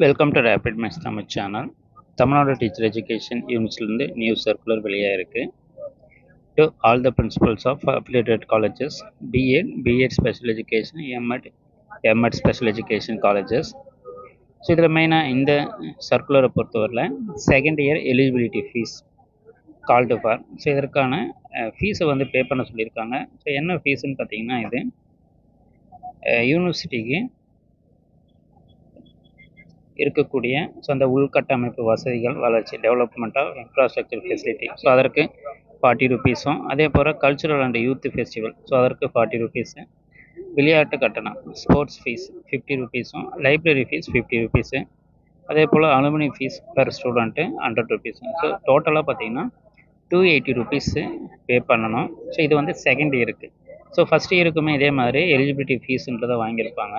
Welcome to rapid maths Tamil channel. Tamil Nadu teacher education யூனிட்ஸ்லேருந்து new circular வெளியாக இருக்குது. To all the principals of affiliated colleges, BEd special education, MEd special education colleges. So இதில் மெயினாக இந்த சர்க்குலரை பொறுத்தவரையில் second year eligibility fees called for. So இதற்கான ஃபீஸை வந்து பே பண்ண சொல்லியிருக்காங்க. ஸோ என்ன ஃபீஸுன்னு பார்த்தீங்கன்னா, இது யூனிவர்சிட்டிக்கு இருக்கக்கூடிய ஸோ அந்த உள்கட்டமைப்பு வசதிகள் வளர்ச்சி, development of infrastructure facility, so அதற்கு 40 ரூபீஸும், அதே போல் cultural and youth festival, so அதற்கு 40 ரூபீஸு, விளையாட்டு கட்டணம் ஸ்போர்ட்ஸ் ஃபீஸ் 50 ரூபீஸும், லைப்ரரி ஃபீஸ் 50 ரூபீஸு, அதே போல் alumni fees per student 100 rupees. So டோட்டலாக பார்த்தீங்கன்னா 280 ரூபீஸு பே பண்ணணும். ஸோ இது வந்து செகண்ட் இயருக்கு. ஸோ ஃபஸ்ட் இயருக்குமே இதே மாதிரி எலிஜிபிலிட்டி ஃபீஸுன்றதை வாங்கியிருப்பாங்க.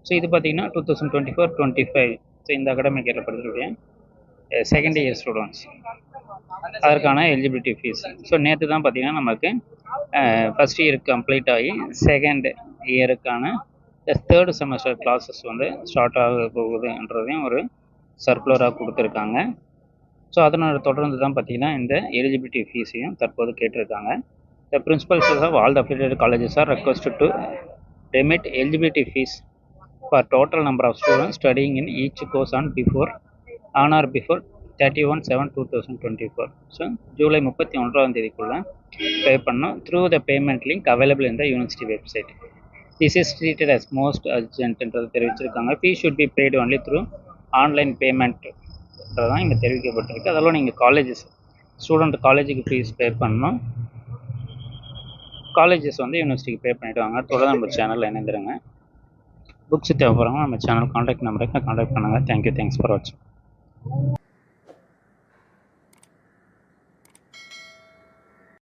ஸோ இது பார்த்தீங்கன்னா 2024-25, ஸோ இந்த அகாடமிக் இயரில் படிக்கக்கூடிய செகண்ட் இயர் ஸ்டூடெண்ட்ஸ் அதற்கான எலிஜிபிலிட்டி ஃபீஸ். ஸோ நேற்று தான் பார்த்தீங்கன்னா நமக்கு ஃபஸ்ட் இயருக்கு கம்ப்ளீட் ஆகி செகண்ட் இயருக்கான தேர்ட் செமஸ்டர் கிளாஸஸ் வந்து ஸ்டார்ட் ஆக போகுதுன்றதையும் ஒரு சர்க்குலராக கொடுத்துருக்காங்க. ஸோ அதனோட தொடர்ந்து தான் பார்த்தீங்கன்னா இந்த எலிஜிபிலிட்டி ஃபீஸையும் தற்போது கேட்டிருக்காங்க. The principals of all the affiliated colleges are requested to remit eligibility fees for total number of students studying in each course on or before 31/7/2024. So July 31ஆம் தேதிக்குள்ளே பே பண்ணோம் through the payment link available in the university website. This is treated as most அர்ஜென்ட்ன்றது தெரிவிச்சிருக்காங்க. Fees should be paid only through online பேமெண்ட்ன்றதான் இங்கே தெரிவிக்கப்பட்டிருக்கு. அதெல்லாம் நீங்கள் ஸ்டூடெண்ட் காலேஜுக்கு ஃபீஸ் பே பண்ணணும், காலேஜஸ் வந்து யூனிவர்சிட்டிக்கு பே பண்ணிவிடுவாங்க. தொடர்ந்து நம்ம சேனலில் இணைந்துருங்க. புக்ஸ் தேவைப்படுறவங்க நம்ம சேனல் காண்டாக்ட் நம்பருக்கு காண்டாக்ட் பண்ணுங்கள். தேங்க்யூ, தேங்க்ஸ் ஃபார் வாட்சிங்.